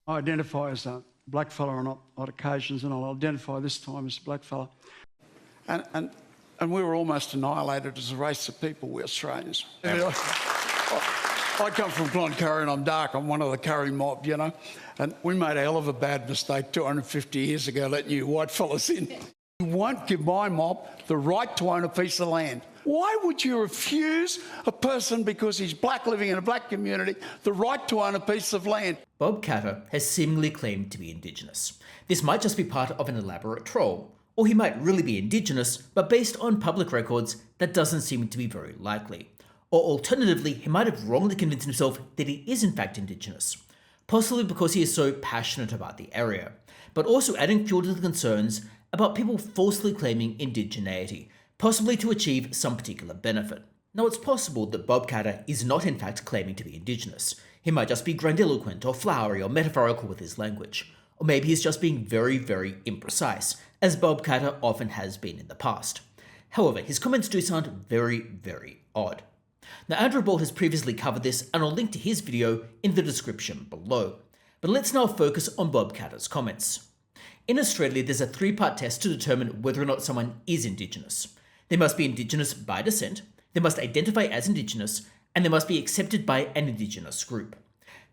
I identify as a blackfella on odd occasions, and I'll identify this time as a blackfella. And we were almost annihilated as a race of people, we Australians. I come from Cloncurry and I'm dark. I'm one of the curry mob, you know. And we made a hell of a bad mistake 250 years ago letting you white fellas in. You won't give my mob the right to own a piece of land. Why would you refuse a person because he's black living in a black community the right to own a piece of land? Bob Katter has seemingly claimed to be Indigenous. This might just be part of an elaborate troll, or he might really be Indigenous, but based on public records, that doesn't seem to be very likely. Or alternatively, he might have wrongly convinced himself that he is in fact Indigenous, possibly because he is so passionate about the area, but also adding fuel to the concerns about people falsely claiming indigeneity, possibly to achieve some particular benefit. Now, it's possible that Bob Katter is not in fact claiming to be Indigenous. He might just be grandiloquent or flowery or metaphorical with his language. Or maybe he's just being very, very imprecise, as Bob Katter often has been in the past. However, his comments do sound very, very odd. Now, Andrew Bolt has previously covered this, and I'll link to his video in the description below. But let's now focus on Bob Katter's comments. In Australia, there's a three-part test to determine whether or not someone is Indigenous. They must be Indigenous by descent, they must identify as Indigenous, and they must be accepted by an Indigenous group.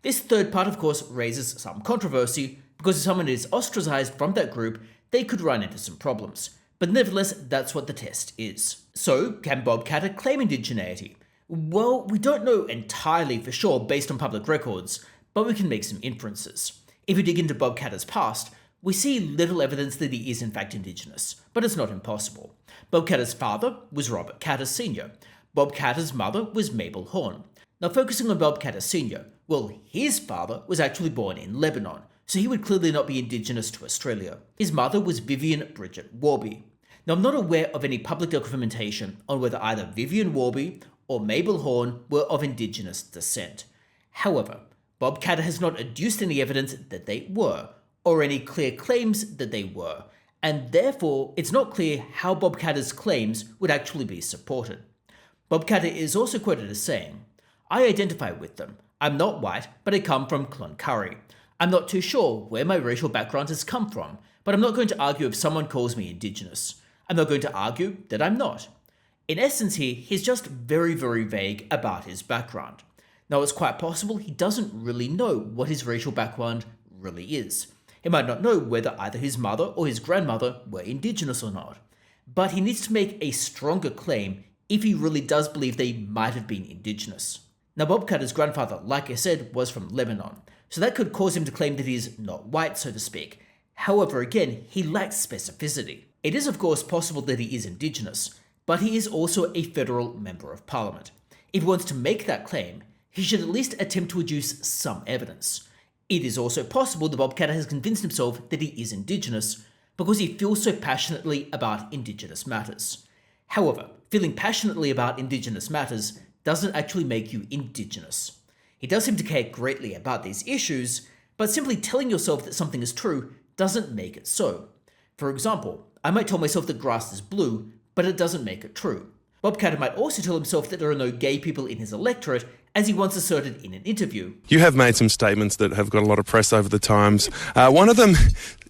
This third part, of course, raises some controversy, because if someone is ostracised from that group, they could run into some problems. But nevertheless, that's what the test is. So, can Bob Katter claim indigeneity? Well, we don't know entirely for sure based on public records, but we can make some inferences. If we dig into Bob Katter's past, we see little evidence that he is in fact Indigenous, but it's not impossible. Bob Katter's father was Robert Katter Sr. Bob Katter's mother was Mabel Horn. Now, focusing on Bob Katter Sr., well, his father was actually born in Lebanon, so he would clearly not be Indigenous to Australia. His mother was Vivian Bridget Warby. Now, I'm not aware of any public documentation on whether either Vivian Warby or Mabel Horn were of Indigenous descent. However, Bob Katter has not adduced any evidence that they were, or any clear claims that they were, and therefore it's not clear how Bob Katter's claims would actually be supported. Bob Katter is also quoted as saying, "I identify with them. I'm not white, but I come from Cloncurry. I'm not too sure where my racial background has come from, but I'm not going to argue if someone calls me Indigenous. I'm not going to argue that I'm not." In essence here, he's just very, very vague about his background. Now, it's quite possible he doesn't really know what his racial background really is. He might not know whether either his mother or his grandmother were Indigenous or not. But he needs to make a stronger claim if he really does believe they might have been Indigenous. Now, Bob Katter's grandfather, like I said, was from Lebanon, so that could cause him to claim that he's not white, so to speak. However, again, he lacks specificity. It is, of course, possible that he is Indigenous, but he is also a federal member of parliament. If he wants to make that claim, he should at least attempt to adduce some evidence. It is also possible that Bob Katter has convinced himself that he is Indigenous because he feels so passionately about Indigenous matters. However, feeling passionately about Indigenous matters doesn't actually make you Indigenous. He does seem to care greatly about these issues, but simply telling yourself that something is true doesn't make it so. For example, I might tell myself that grass is blue, but it doesn't make it true. Bob Katter might also tell himself that there are no gay people in his electorate, as he once asserted in an interview. You have made some statements that have got a lot of press over the times. One of them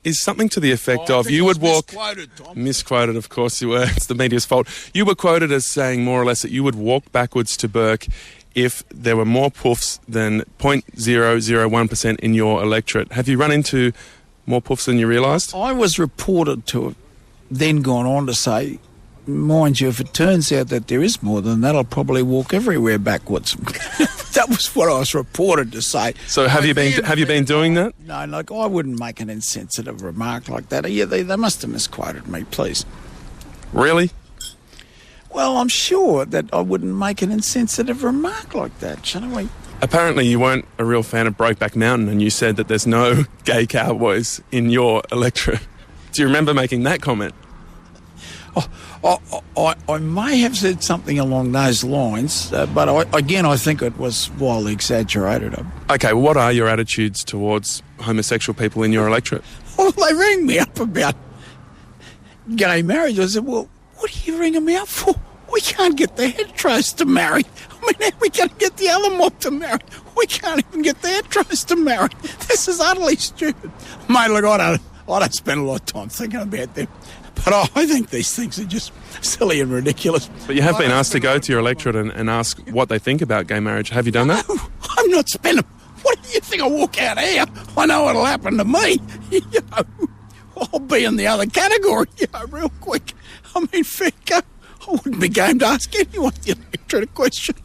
is something to the effect of you would walk... Misquoted, Tom. Misquoted, of course you were. It's the media's fault. You were quoted as saying more or less that you would walk backwards to Burke if there were more puffs than 0.001% in your electorate. Have you run into more puffs than you realised? I was reported to have then gone on to say, mind you, if it turns out that there is more than that, I'll probably walk everywhere backwards. That was what I was reported to say. So have you been doing that? No, like I wouldn't make an insensitive remark like that. Yeah, they must have misquoted me, please. Really? Well, I'm sure that I wouldn't make an insensitive remark like that, shouldn't we? Apparently you weren't a real fan of Brokeback Mountain and you said that there's no gay cowboys in your electorate. Do you remember making that comment? I may have said something along those lines, but I think it was wildly exaggerated. Okay, well, what are your attitudes towards homosexual people in your electorate? Well, they rang me up about gay marriage. I said, well, what are you ringing me up for? We can't get the heteros to marry. I mean, how are we going to get the other mob to marry? We can't even get the heteros to marry. This is utterly stupid. Mate, look, I don't spend a lot of time thinking about them. But I think these things are just silly and ridiculous. But you have been asked to go to your electorate and ask what they think about gay marriage. Have you done that? No, I'm not spending... What do you think I walk out here? I know what'll happen to me. You know, I'll be in the other category, real quick. I mean, fair go. I wouldn't be game to ask anyone the electorate a question.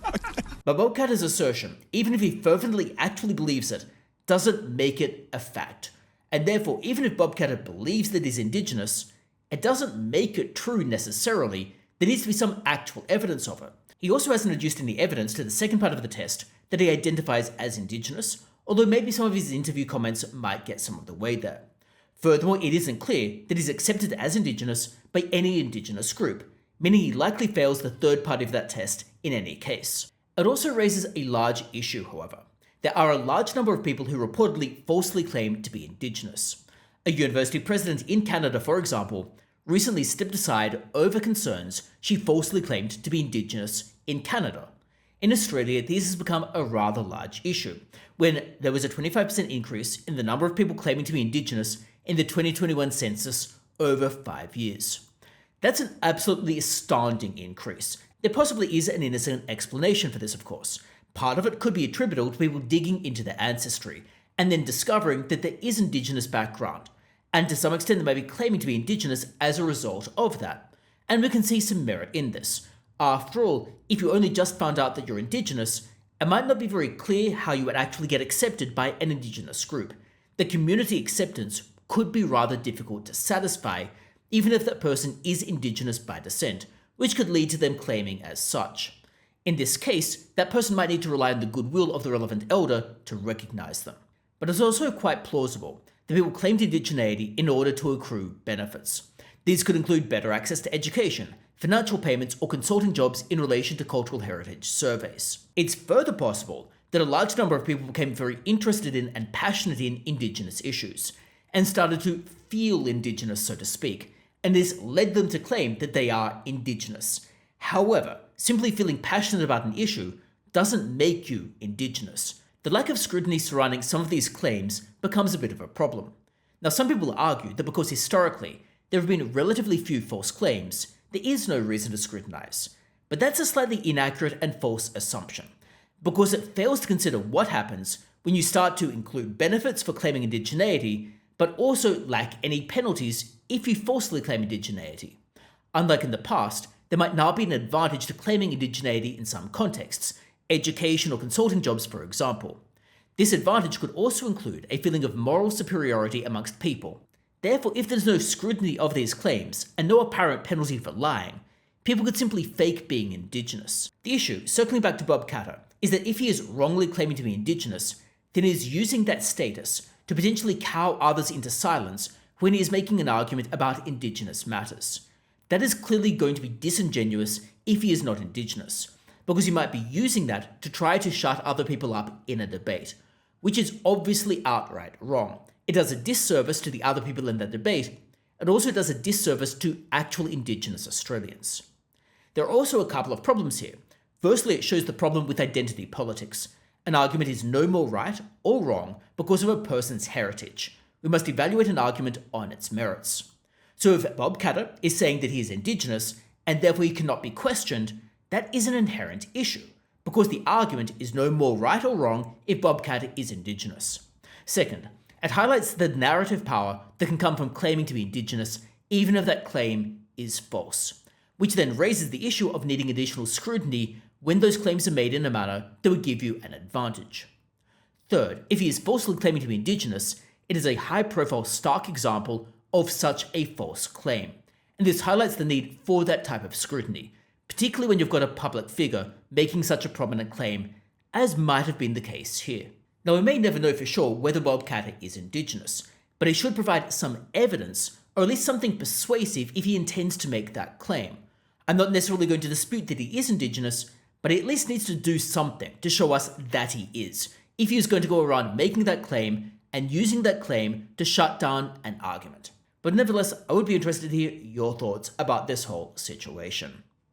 But Bob Katter's assertion, even if he fervently actually believes it, doesn't make it a fact. And therefore, even if Bob Katter believes that he's Indigenous, it doesn't make it true necessarily. There needs to be some actual evidence of it. He also hasn't adduced any evidence to the second part of the test that he identifies as Indigenous, although maybe some of his interview comments might get some of the way there. Furthermore, it isn't clear that he's accepted as Indigenous by any Indigenous group, meaning he likely fails the third part of that test in any case. It also raises a large issue, however. There are a large number of people who reportedly falsely claim to be Indigenous. A university president in Canada, for example, recently stepped aside over concerns she falsely claimed to be Indigenous in Canada. In Australia, this has become a rather large issue, when there was a 25% increase in the number of people claiming to be Indigenous in the 2021 census over 5 years. That's an absolutely astounding increase. There possibly is an innocent explanation for this, of course. Part of it could be attributable to people digging into their ancestry and then discovering that there is Indigenous background, and to some extent they may be claiming to be Indigenous as a result of that. And we can see some merit in this. After all, if you only just found out that you're Indigenous, it might not be very clear how you would actually get accepted by an Indigenous group. The community acceptance could be rather difficult to satisfy, even if that person is Indigenous by descent, which could lead to them claiming as such. In this case, that person might need to rely on the goodwill of the relevant elder to recognise them. But it's also quite plausible that people claimed indigeneity in order to accrue benefits. These could include better access to education, financial payments, or consulting jobs in relation to cultural heritage surveys. It's further possible that a large number of people became very interested in and passionate in Indigenous issues, and started to feel Indigenous, so to speak, and this led them to claim that they are Indigenous. However, simply feeling passionate about an issue doesn't make you Indigenous. The lack of scrutiny surrounding some of these claims becomes a bit of a problem. Now, some people argue that because historically there have been relatively few false claims, there is no reason to scrutinize. But that's a slightly inaccurate and false assumption, because it fails to consider what happens when you start to include benefits for claiming indigeneity, but also lack any penalties if you falsely claim indigeneity. Unlike in the past, there might now be an advantage to claiming indigeneity in some contexts, education or consulting jobs for example. This advantage could also include a feeling of moral superiority amongst people. Therefore, if there's no scrutiny of these claims and no apparent penalty for lying, people could simply fake being Indigenous. The issue, circling back to Bob Katter, is that if he is wrongly claiming to be Indigenous, then he is using that status to potentially cow others into silence when he is making an argument about Indigenous matters. That is clearly going to be disingenuous if he is not Indigenous, because he might be using that to try to shut other people up in a debate, which is obviously outright wrong. It does a disservice to the other people in that debate. It also does a disservice to actual Indigenous Australians. There are also a couple of problems here. Firstly, it shows the problem with identity politics. An argument is no more right or wrong because of a person's heritage. We must evaluate an argument on its merits. So if Bob Katter is saying that he is Indigenous, and therefore he cannot be questioned, that is an inherent issue, because the argument is no more right or wrong if Bob Katter is Indigenous. Second, it highlights the narrative power that can come from claiming to be Indigenous, even if that claim is false, which then raises the issue of needing additional scrutiny when those claims are made in a manner that would give you an advantage. Third, if he is falsely claiming to be Indigenous, it is a high-profile, stark example of such a false claim, and this highlights the need for that type of scrutiny, particularly when you've got a public figure making such a prominent claim, as might have been the case here. Now, we may never know for sure whether Bob Katter is Indigenous, but he should provide some evidence, or at least something persuasive if he intends to make that claim. I'm not necessarily going to dispute that he is Indigenous, but he at least needs to do something to show us that he is, if he is going to go around making that claim and using that claim to shut down an argument. But nevertheless, I would be interested to hear your thoughts about this whole situation.